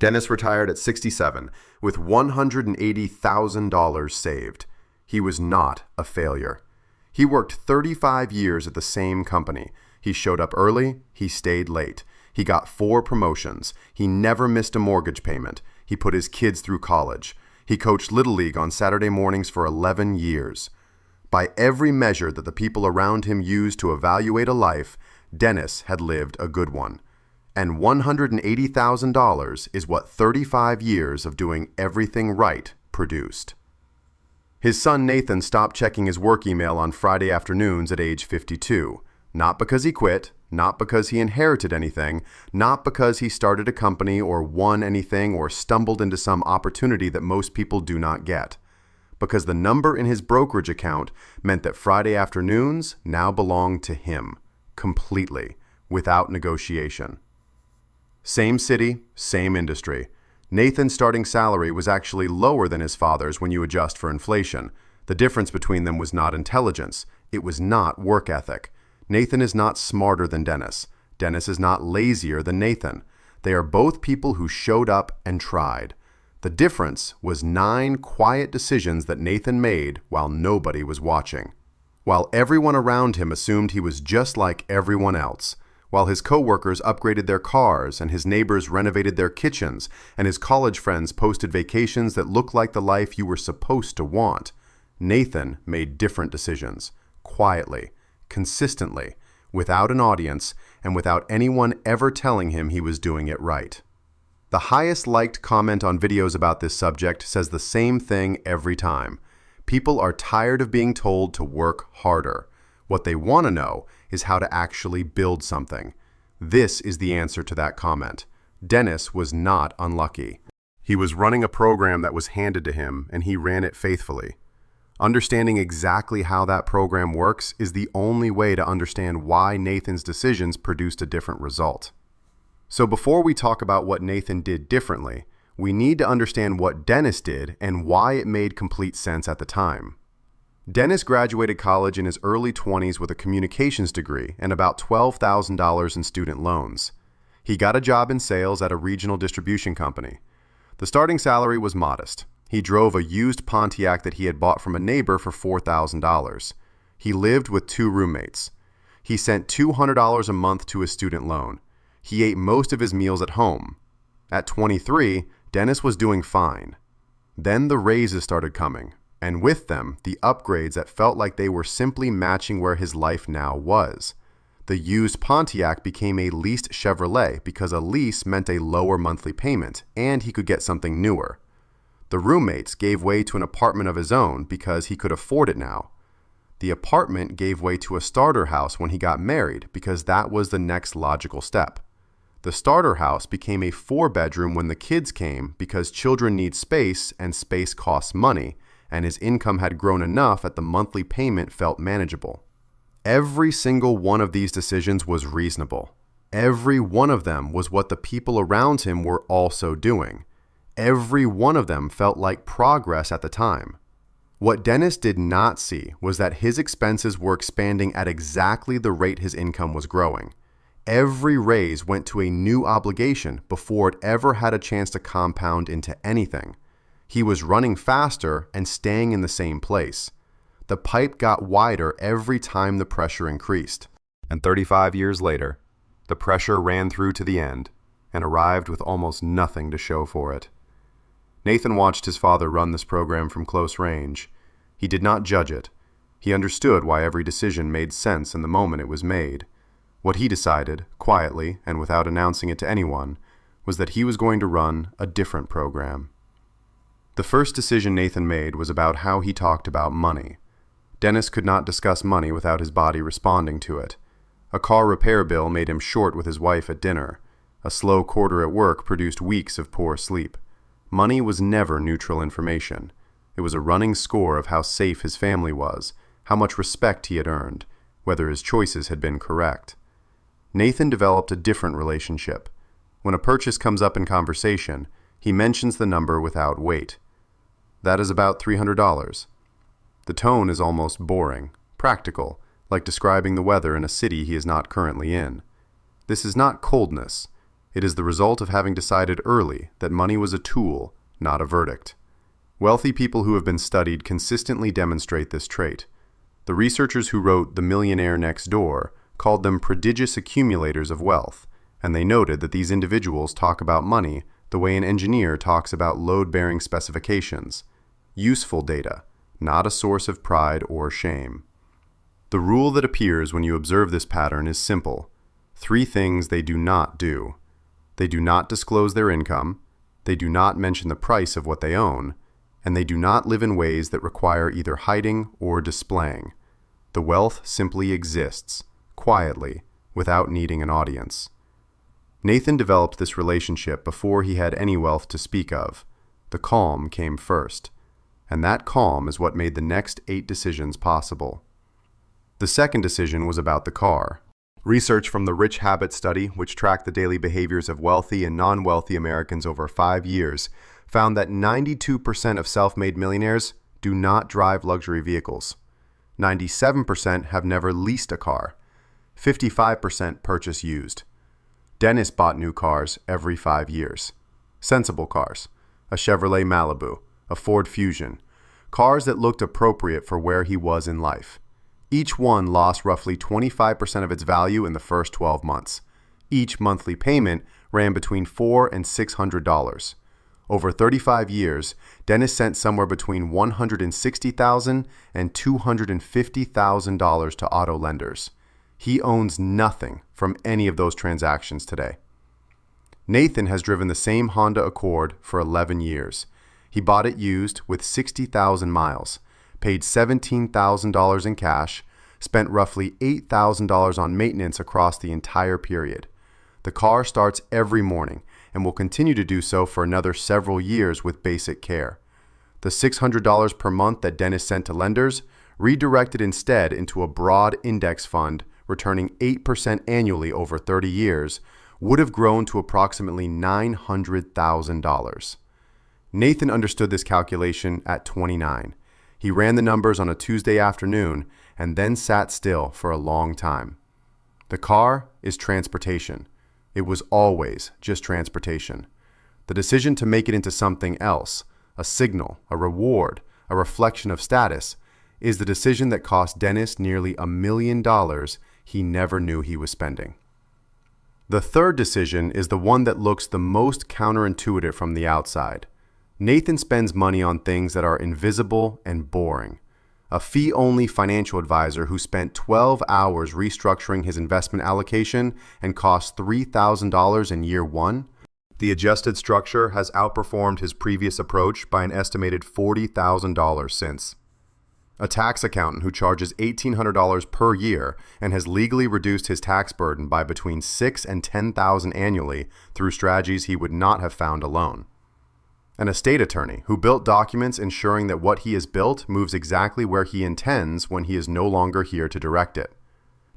Dennis retired at 67 with $180,000 saved. He was not a failure. He worked 35 years at the same company. He showed up early, he stayed late. He got 4 promotions. He never missed a mortgage payment. He put his kids through college. He coached Little League on Saturday mornings for 11 years. By every measure that the people around him used to evaluate a life, Dennis had lived a good one. And $180,000 is what 35 years of doing everything right produced. His son Nathan stopped checking his work email on Friday afternoons at age 52. Not because he quit, not because he inherited anything, not because he started a company or won anything or stumbled into some opportunity that most people do not get. Because the number in his brokerage account meant that Friday afternoons now belonged to him, completely, without negotiation. Same city, same industry. Nathan's starting salary was actually lower than his father's when you adjust for inflation. The difference between them was not intelligence. It was not work ethic. Nathan is not smarter than Dennis. Dennis is not lazier than Nathan. They are both people who showed up and tried. The difference was 9 quiet decisions that Nathan made while nobody was watching. While everyone around him assumed he was just like everyone else. While his coworkers upgraded their cars and his neighbors renovated their kitchens and his college friends posted vacations that looked like the life you were supposed to want, Nathan made different decisions, quietly, consistently, without an audience, and without anyone ever telling him he was doing it right. The highest liked comment on videos about this subject says the same thing every time. People are tired of being told to work harder. What they want to know is how to actually build something. This is the answer to that comment. Dennis was not unlucky. He was running a program that was handed to him, and he ran it faithfully. Understanding exactly how that program works is the only way to understand why Nathan's decisions produced a different result. So before we talk about what Nathan did differently, we need to understand what Dennis did and why it made complete sense at the time. Dennis graduated college in his early 20s with a communications degree and about $12,000 in student loans. He got a job in sales at a regional distribution company. The starting salary was modest. He drove a used Pontiac that he had bought from a neighbor for $4,000. He lived with 2 roommates. He sent $200 a month to his student loan. He ate most of his meals at home. At 23, Dennis was doing fine. Then the raises started coming, and with them, the upgrades that felt like they were simply matching where his life now was. The used Pontiac became a leased Chevrolet because a lease meant a lower monthly payment, and he could get something newer. The roommates gave way to an apartment of his own because he could afford it now. The apartment gave way to a starter house when he got married because that was the next logical step. The starter house became a 4-bedroom when the kids came because children need space and space costs money, and his income had grown enough that the monthly payment felt manageable. Every single one of these decisions was reasonable. Every one of them was what the people around him were also doing. Every one of them felt like progress at the time. What Dennis did not see was that his expenses were expanding at exactly the rate his income was growing. Every raise went to a new obligation before it ever had a chance to compound into anything. He was running faster and staying in the same place. The pipe got wider every time the pressure increased. And 35 years later, the pressure ran through to the end and arrived with almost nothing to show for it. Nathan watched his father run this program from close range. He did not judge it. He understood why every decision made sense in the moment it was made. What he decided, quietly and without announcing it to anyone, was that he was going to run a different program. The first decision Nathan made was about how he talked about money. Dennis could not discuss money without his body responding to it. A car repair bill made him short with his wife at dinner. A slow quarter at work produced weeks of poor sleep. Money was never neutral information. It was a running score of how safe his family was, how much respect he had earned, whether his choices had been correct. Nathan developed a different relationship. When a purchase comes up in conversation, he mentions the number without weight. That is about $300. The tone is almost boring, practical, like describing the weather in a city he is not currently in. This is not coldness. It is the result of having decided early that money was a tool, not a verdict. Wealthy people who have been studied consistently demonstrate this trait. The researchers who wrote The Millionaire Next Door called them prodigious accumulators of wealth, and they noted that these individuals talk about money the way an engineer talks about load-bearing specifications. Useful data, not a source of pride or shame. The rule that appears when you observe this pattern is simple. 3 things they do not do. They do not disclose their income, they do not mention the price of what they own, and they do not live in ways that require either hiding or displaying. The wealth simply exists, quietly, without needing an audience. Nathan developed this relationship before he had any wealth to speak of. The calm came first, and that calm is what made the next 8 decisions possible. The second decision was about the car. Research from the Rich Habit Study, which tracked the daily behaviors of wealthy and non-wealthy Americans over 5 years, found that 92% of self-made millionaires do not drive luxury vehicles. 97% have never leased a car. 55% purchase used. Dennis bought new cars every 5 years. Sensible cars. A Chevrolet Malibu, a Ford Fusion. Cars that looked appropriate for where he was in life. Each one lost roughly 25% of its value in the first 12 months. Each monthly payment ran between $400 and $600. Over 35 years, Dennis sent somewhere between $160,000 and $250,000 to auto lenders. He owns nothing from any of those transactions today. Nathan has driven the same Honda Accord for 11 years. He bought it used with 60,000 miles, paid $17,000 in cash, spent roughly $8,000 on maintenance across the entire period. The car starts every morning and will continue to do so for another several years with basic care. The $600 per month that Dennis sent to lenders redirected instead into a broad index fund returning 8% annually over 30 years, would have grown to approximately $900,000. Nathan understood this calculation at 29. He ran the numbers on a Tuesday afternoon and then sat still for a long time. The car is transportation. It was always just transportation. The decision to make it into something else, a signal, a reward, a reflection of status, is the decision that cost Dennis nearly $1 million he never knew he was spending. The third decision is the one that looks the most counterintuitive from the outside. Nathan spends money on things that are invisible and boring. A fee-only financial advisor who spent 12 hours restructuring his investment allocation and cost $3,000 in year 1. The adjusted structure has outperformed his previous approach by an estimated $40,000 since. A tax accountant who charges $1,800 per year and has legally reduced his tax burden by between $6,000 and $10,000 annually through strategies he would not have found alone. An estate attorney who built documents ensuring that what he has built moves exactly where he intends when he is no longer here to direct it.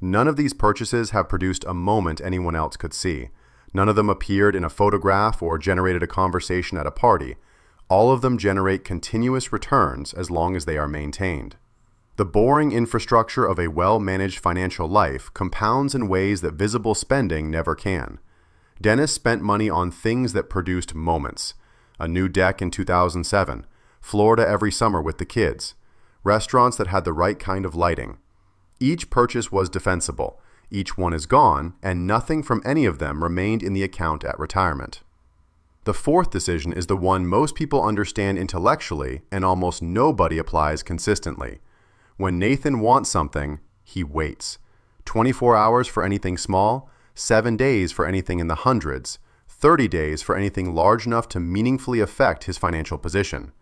None of these purchases have produced a moment anyone else could see. None of them appeared in a photograph or generated a conversation at a party. All of them generate continuous returns as long as they are maintained. The boring infrastructure of a well-managed financial life compounds in ways that visible spending never can. Dennis spent money on things that produced moments. A new deck in 2007, Florida every summer with the kids, restaurants that had the right kind of lighting. Each purchase was defensible, each one is gone, and nothing from any of them remained in the account at retirement. The fourth decision is the one most people understand intellectually and almost nobody applies consistently. When Nathan wants something, he waits. 24 hours for anything small, 7 days for anything in the hundreds, 30 days for anything large enough to meaningfully affect his financial position.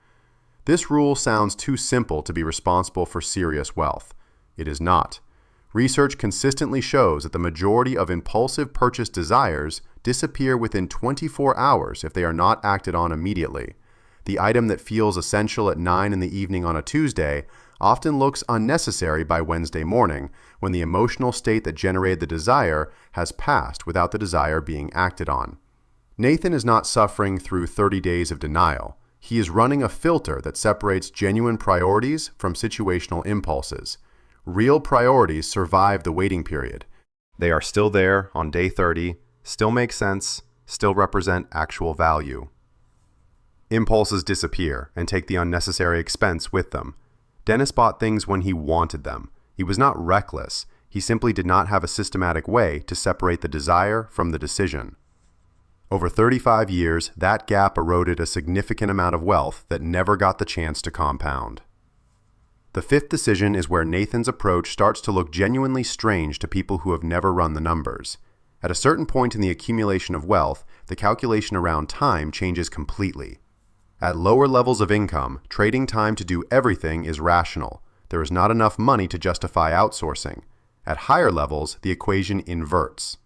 This rule sounds too simple to be responsible for serious wealth. It is not. Research consistently shows that the majority of impulsive purchase desires disappear within 24 hours if they are not acted on immediately. The item that feels essential at 9 in the evening on a Tuesday often looks unnecessary by Wednesday morning when the emotional state that generated the desire has passed without the desire being acted on. Nathan is not suffering through 30 days of denial. He is running a filter that separates genuine priorities from situational impulses. Real priorities survive the waiting period. They are still there on day 30, still make sense, still represent actual value. Impulses disappear and take the unnecessary expense with them. Dennis bought things when he wanted them. He was not reckless. He simply did not have a systematic way to separate the desire from the decision. Over 35 years, that gap eroded a significant amount of wealth that never got the chance to compound. The fifth decision is where Nathan's approach starts to look genuinely strange to people who have never run the numbers. At a certain point in the accumulation of wealth, the calculation around time changes completely. At lower levels of income, trading time to do everything is rational. There is not enough money to justify outsourcing. At higher levels, the equation inverts.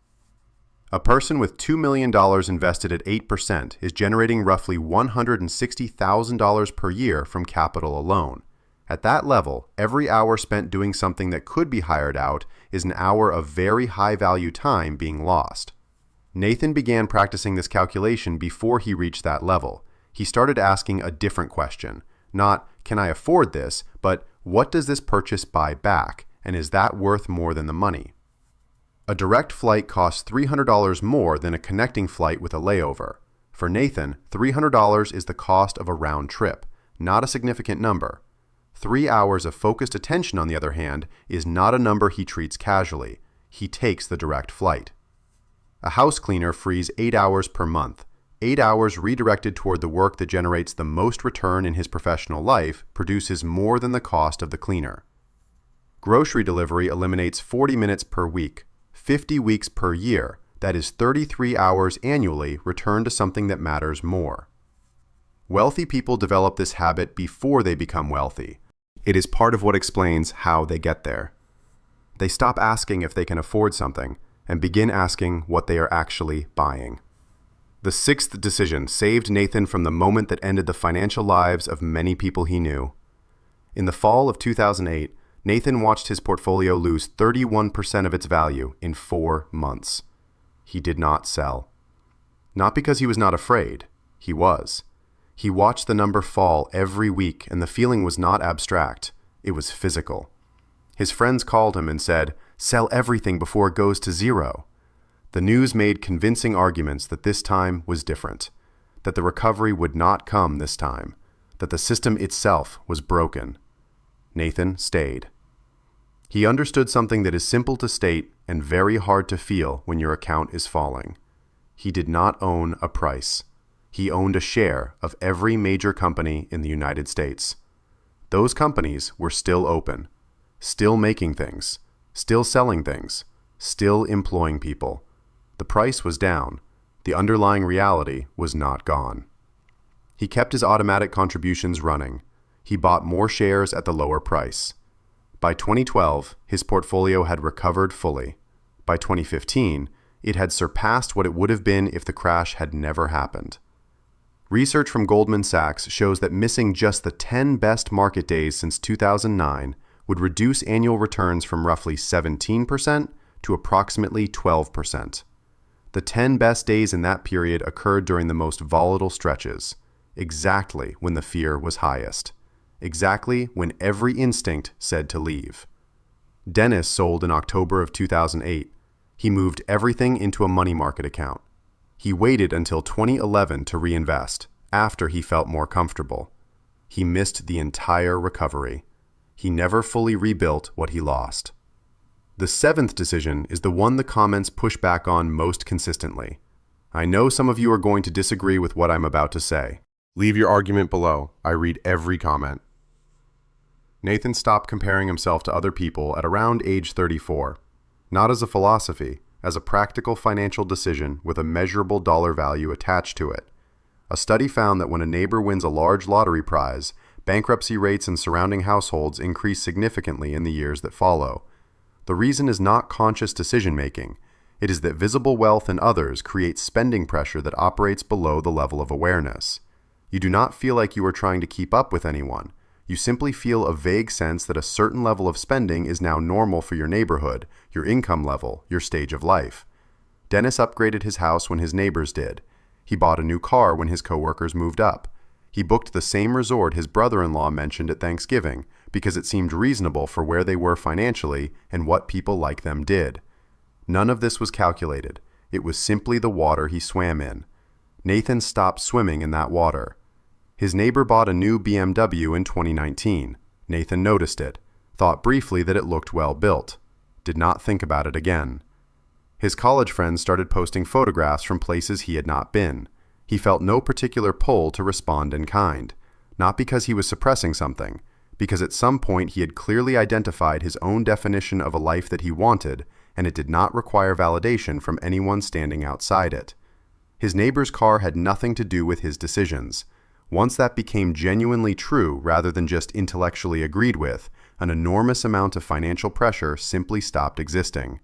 A person with $2 million invested at 8% is generating roughly $160,000 per year from capital alone. At that level, every hour spent doing something that could be hired out is an hour of very high-value time being lost. Nathan began practicing this calculation before he reached that level. He started asking a different question. Not, can I afford this, but what does this purchase buy back, and is that worth more than the money? A direct flight costs $300 more than a connecting flight with a layover. For Nathan, $300 is the cost of a round trip, not a significant number. 3 hours of focused attention, on the other hand, is not a number he treats casually. He takes the direct flight. A house cleaner frees 8 hours per month. 8 hours redirected toward the work that generates the most return in his professional life produces more than the cost of the cleaner. Grocery delivery eliminates 40 minutes per week, 50 weeks per year. That is 33 hours annually returned to something that matters more. Wealthy people develop this habit before they become wealthy. It is part of what explains how they get there. They stop asking if they can afford something and begin asking what they are actually buying. The sixth decision saved Nathan from the moment that ended the financial lives of many people he knew. In the fall of 2008, Nathan watched his portfolio lose 31% of its value in 4 months. He did not sell. Not because he was not afraid. He was. He watched the number fall every week, and the feeling was not abstract. It was physical. His friends called him and said, "Sell everything before it goes to zero." The news made convincing arguments that this time was different, that the recovery would not come this time, that the system itself was broken. Nathan stayed. He understood something that is simple to state and very hard to feel when your account is falling. He did not own a price. He owned a share of every major company in the United States. Those companies were still open, still making things, still selling things, still employing people. The price was down. The underlying reality was not gone. He kept his automatic contributions running. He bought more shares at the lower price. By 2012, his portfolio had recovered fully. By 2015, it had surpassed what it would have been if the crash had never happened. Research from Goldman Sachs shows that missing just the 10 best market days since 2009 would reduce annual returns from roughly 17% to approximately 12%. The 10 best days in that period occurred during the most volatile stretches, exactly when the fear was highest, exactly when every instinct said to leave. Dennis sold in October of 2008. He moved everything into a money market account. He waited until 2011 to reinvest, after he felt more comfortable. He missed the entire recovery. He never fully rebuilt what he lost. The seventh decision is the one the comments push back on most consistently. I know some of you are going to disagree with what I'm about to say. Leave your argument below. I read every comment. Nathan stopped comparing himself to other people at around age 34. Not as a philosophy, as a practical financial decision with a measurable dollar value attached to it. A study found that when a neighbor wins a large lottery prize, bankruptcy rates in surrounding households increase significantly in the years that follow. The reason is not conscious decision-making. It is that visible wealth in others creates spending pressure that operates below the level of awareness. You do not feel like you are trying to keep up with anyone. You simply feel a vague sense that a certain level of spending is now normal for your neighborhood, your income level, your stage of life. Dennis upgraded his house when his neighbors did. He bought a new car when his coworkers moved up. He booked the same resort his brother-in-law mentioned at Thanksgiving because it seemed reasonable for where they were financially and what people like them did. None of this was calculated. It was simply the water he swam in. Nathan stopped swimming in that water. His neighbor bought a new BMW in 2019. Nathan noticed it, thought briefly that it looked well built, did not think about it again. His college friends started posting photographs from places he had not been. He felt no particular pull to respond in kind, not because he was suppressing something, because at some point he had clearly identified his own definition of a life that he wanted, and it did not require validation from anyone standing outside it. His neighbor's car had nothing to do with his decisions. Once that became genuinely true rather than just intellectually agreed with, an enormous amount of financial pressure simply stopped existing.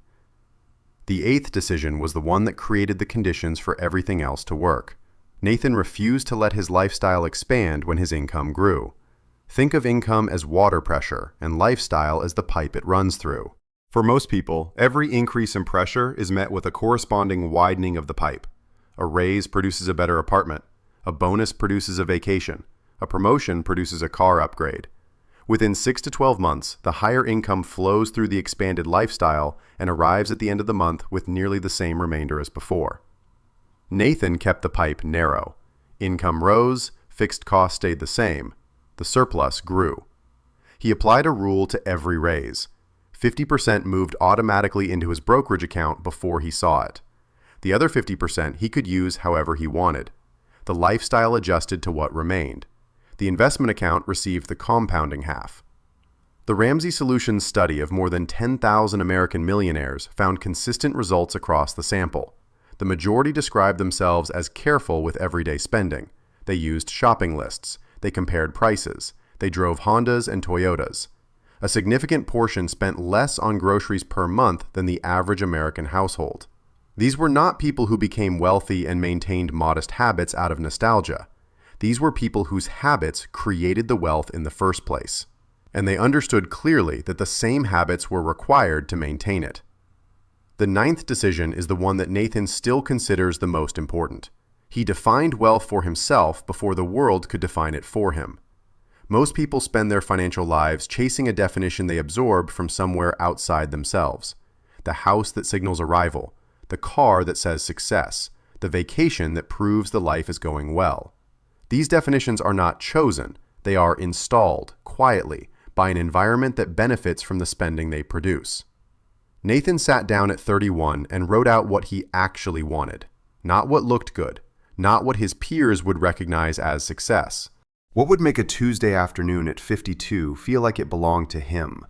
The eighth decision was the one that created the conditions for everything else to work. Nathan refused to let his lifestyle expand when his income grew. Think of income as water pressure and lifestyle as the pipe it runs through. For most people, every increase in pressure is met with a corresponding widening of the pipe. A raise produces a better apartment. A bonus produces a vacation. A promotion produces a car upgrade. Within 6 to 12 months, the higher income flows through the expanded lifestyle and arrives at the end of the month with nearly the same remainder as before. Nathan kept the pipe narrow. Income rose, fixed costs stayed the same. The surplus grew. He applied a rule to every raise. 50% moved automatically into his brokerage account before he saw it. The other 50% he could use however he wanted. The lifestyle adjusted to what remained. The investment account received the compounding half. The Ramsey Solutions study of more than 10,000 American millionaires found consistent results across the sample. The majority described themselves as careful with everyday spending. They used shopping lists. They compared prices. They drove Hondas and Toyotas. A significant portion spent less on groceries per month than the average American household. These were not people who became wealthy and maintained modest habits out of nostalgia. These were people whose habits created the wealth in the first place. And they understood clearly that the same habits were required to maintain it. The ninth decision is the one that Nathan still considers the most important. He defined wealth for himself before the world could define it for him. Most people spend their financial lives chasing a definition they absorb from somewhere outside themselves. The house that signals arrival, the car that says success, the vacation that proves the life is going well. These definitions are not chosen, they are installed, quietly, by an environment that benefits from the spending they produce. Nathan sat down at 31 and wrote out what he actually wanted. Not what looked good, not what his peers would recognize as success. What would make a Tuesday afternoon at 52 feel like it belonged to him?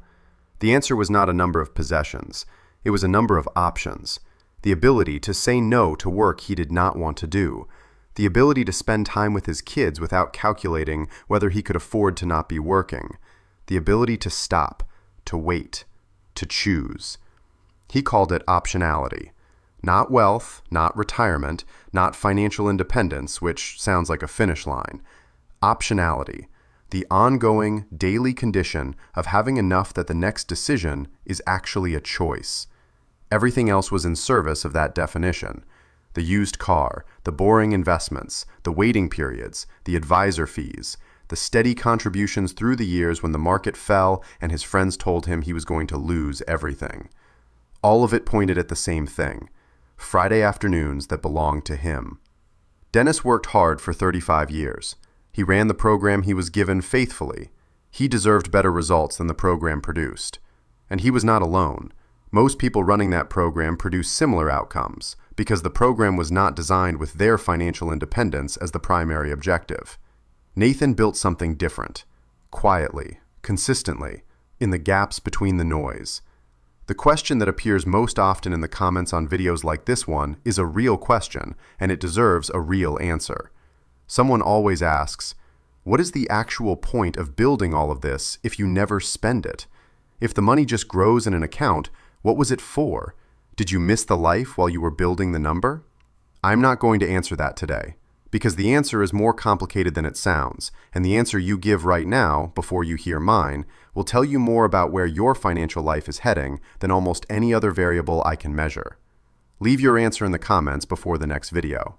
The answer was not a number of possessions. It was a number of options. The ability to say no to work he did not want to do. The ability to spend time with his kids without calculating whether he could afford to not be working. The ability to stop, to wait, to choose. He called it optionality. Not wealth, not retirement, not financial independence, which sounds like a finish line. Optionality. The ongoing, daily condition of having enough that the next decision is actually a choice. Everything else was in service of that definition. The used car, the boring investments, the waiting periods, the advisor fees, the steady contributions through the years when the market fell and his friends told him he was going to lose everything. All of it pointed at the same thing: Friday afternoons that belonged to him. Dennis worked hard for 35 years. He ran the program he was given faithfully. He deserved better results than the program produced. And he was not alone. Most people running that program produce similar outcomes because the program was not designed with their financial independence as the primary objective. Nathan built something different, quietly, consistently, in the gaps between the noise. The question that appears most often in the comments on videos like this one is a real question, and it deserves a real answer. Someone always asks, what is the actual point of building all of this if you never spend it? If the money just grows in an account, what was it for? Did you miss the life while you were building the number? I'm not going to answer that today, because the answer is more complicated than it sounds, and the answer you give right now, before you hear mine, will tell you more about where your financial life is heading than almost any other variable I can measure. Leave your answer in the comments before the next video.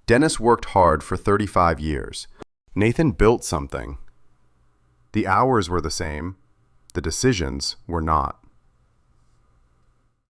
Dennis worked hard for 35 years. Nathan built something. The hours were the same. The decisions were not.